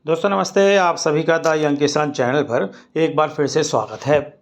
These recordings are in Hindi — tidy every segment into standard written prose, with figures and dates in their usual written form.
दोस्तों नमस्ते, आप सभी का द यंग किसान चैनल पर एक बार फिर से स्वागत है।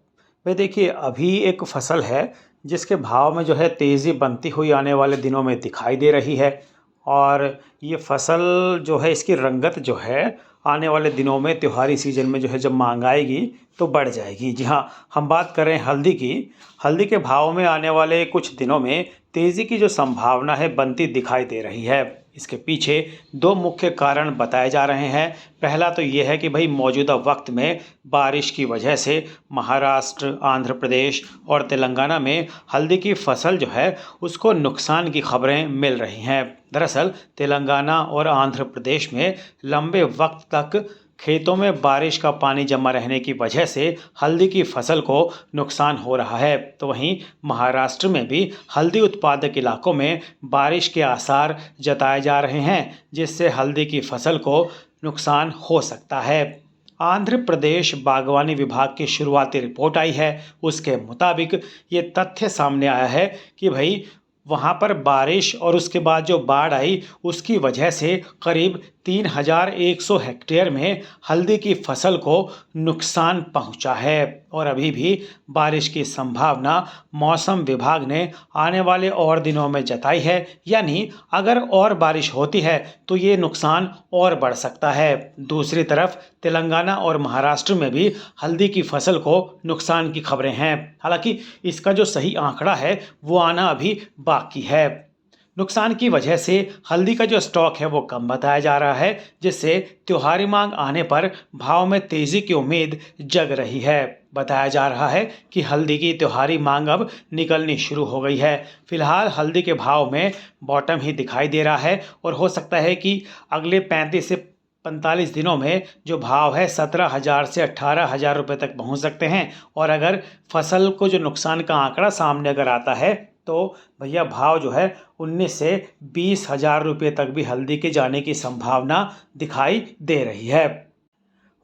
भाई देखिए, अभी एक फसल है जिसके भाव में जो है तेज़ी बनती हुई आने वाले दिनों में दिखाई दे रही है। और ये फसल जो है, इसकी रंगत जो है आने वाले दिनों में त्योहारी सीजन में जो है जब मांग आएगी तो बढ़ जाएगी। जी हाँ, हम बात करें हल्दी की। हल्दी के भाव में आने वाले कुछ दिनों में तेज़ी की जो संभावना है बनती दिखाई दे रही है। इसके पीछे दो मुख्य कारण बताए जा रहे हैं। पहला तो ये है कि भाई मौजूदा वक्त में बारिश की वजह से महाराष्ट्र, आंध्र प्रदेश और तेलंगाना में हल्दी की फसल जो है उसको नुकसान की खबरें मिल रही हैं। दरअसल तेलंगाना और आंध्र प्रदेश में लंबे वक्त तक खेतों में बारिश का पानी जमा रहने की वजह से हल्दी की फसल को नुकसान हो रहा है। तो वहीं महाराष्ट्र में भी हल्दी उत्पादक इलाकों में बारिश के आसार जताए जा रहे हैं, जिससे हल्दी की फसल को नुकसान हो सकता है। आंध्र प्रदेश बागवानी विभाग की शुरुआती रिपोर्ट आई है, उसके मुताबिक ये तथ्य सामने आया है कि भाई वहाँ पर बारिश और उसके बाद जो बाढ़ आई उसकी वजह से करीब 3,100 हेक्टेयर में हल्दी की फसल को नुकसान पहुँचा है। और अभी भी बारिश की संभावना मौसम विभाग ने आने वाले और दिनों में जताई है, यानी अगर और बारिश होती है तो ये नुकसान और बढ़ सकता है। दूसरी तरफ तेलंगाना और महाराष्ट्र में भी हल्दी की फसल को नुकसान की खबरें हैं। हालांकि इसका जो सही आंकड़ा है वो आना अभी बाकी है। नुकसान की वजह से हल्दी का जो स्टॉक है वो कम बताया जा रहा है, जिससे त्योहारी मांग आने पर भाव में तेजी की उम्मीद जग रही है। बताया जा रहा है कि हल्दी की त्योहारी मांग अब निकलनी शुरू हो गई है। फिलहाल हल्दी के भाव में बॉटम ही दिखाई दे रहा है और हो सकता है कि अगले 35 से 45 दिनों में जो भाव है 17,000 से 18,000 रुपये तक पहुंच सकते हैं। और अगर फसल को जो नुकसान का आंकड़ा सामने अगर आता है तो भैया भाव जो है 19 से 20,000 रुपये तक भी हल्दी के जाने की संभावना दिखाई दे रही है।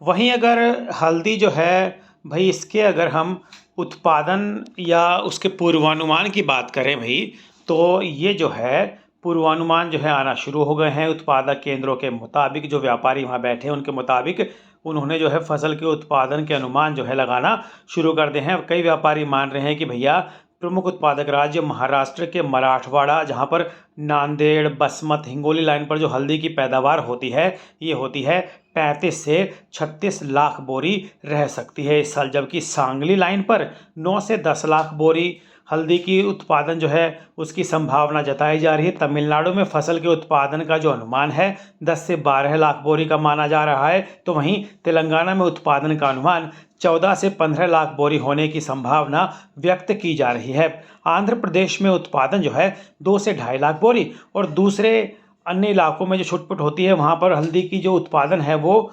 वहीं अगर हल्दी जो है भाई, इसके अगर हम उत्पादन या उसके पूर्वानुमान की बात करें भाई, तो ये जो है पूर्वानुमान जो है आना शुरू हो गए हैं। उत्पादक केंद्रों के मुताबिक जो व्यापारी वहाँ बैठे हैं उनके मुताबिक उन्होंने जो है फसल के उत्पादन के अनुमान जो है लगाना शुरू कर दिए हैं। कई व्यापारी मान रहे हैं कि भैया प्रमुख उत्पादक राज्य महाराष्ट्र के मराठवाड़ा, जहाँ पर नांदेड़, बसमत, हिंगोली लाइन पर जो हल्दी की पैदावार होती है ये होती है 35 से 36 लाख बोरी रह सकती है इस साल। जबकि सांगली लाइन पर 9 से 10 लाख बोरी हल्दी की उत्पादन जो है उसकी संभावना जताई जा रही है। तमिलनाडु में फसल के उत्पादन का जो अनुमान है 10 से 12 लाख बोरी का माना जा रहा है। तो वहीं तेलंगाना में उत्पादन का अनुमान 14 से 15 लाख बोरी होने की संभावना व्यक्त की जा रही है। आंध्र प्रदेश में उत्पादन जो है 2 से 2.5 लाख बोरी और दूसरे अन्य इलाकों में जो छुटपुट होती है वहाँ पर हल्दी की जो उत्पादन है वो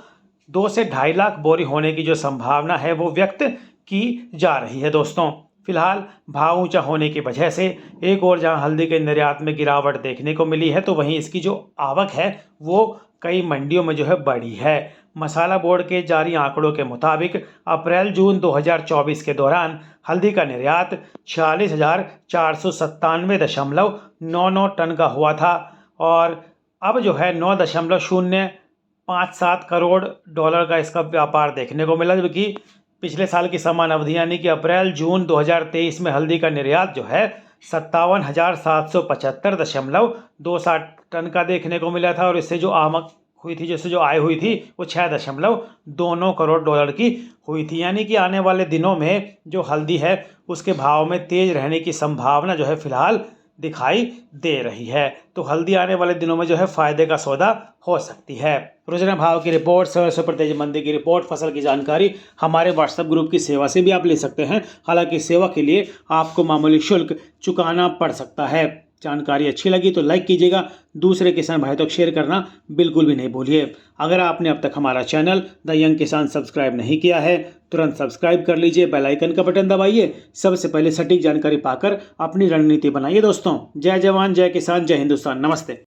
2 से 2.5 लाख बोरी होने की जो संभावना है वो व्यक्त की जा रही है। दोस्तों फिलहाल भाव ऊंचा होने की वजह से एक और जहां हल्दी के निर्यात में गिरावट देखने को मिली है, तो वहीं इसकी जो आवक है वो कई मंडियों में जो है बढ़ी है। मसाला बोर्ड के जारी आंकड़ों के मुताबिक अप्रैल-जून 2024 के दौरान हल्दी का निर्यात 46,497.99 टन का हुआ था और अब जो है 9.057 करोड़ डॉलर का इसका व्यापार देखने को मिला। जबकि पिछले साल की समान अवधि यानी कि अप्रैल-जून 2023 में हल्दी का निर्यात जो है 57,775.27 टन का देखने को मिला था और इससे जो आमक हुई थी, जिससे जो आय हुई थी वो 6.2 करोड़ डॉलर की हुई थी। यानी कि आने वाले दिनों में जो हल्दी है उसके भाव में तेज रहने की संभावना जो है फिलहाल दिखाई दे रही है। तो हल्दी आने वाले दिनों में जो है फायदे का सौदा हो सकती है। रोजाना भाव की रिपोर्ट, समय समय पर तेजी मंदी की रिपोर्ट, फसल की जानकारी हमारे व्हाट्सएप ग्रुप की सेवा से भी आप ले सकते हैं। हालांकि सेवा के लिए आपको मामूली शुल्क चुकाना पड़ सकता है। जानकारी अच्छी लगी तो लाइक कीजिएगा, दूसरे किसान भाई तक शेयर करना बिल्कुल भी नहीं भूलिए। अगर आपने अब तक हमारा चैनल द यंग किसान सब्सक्राइब नहीं किया है तुरंत सब्सक्राइब कर लीजिए, बेल आइकन का बटन दबाइए, सबसे पहले सटीक जानकारी पाकर अपनी रणनीति बनाइए। दोस्तों जय जवान जय किसान जय हिंदुस्तान, नमस्ते।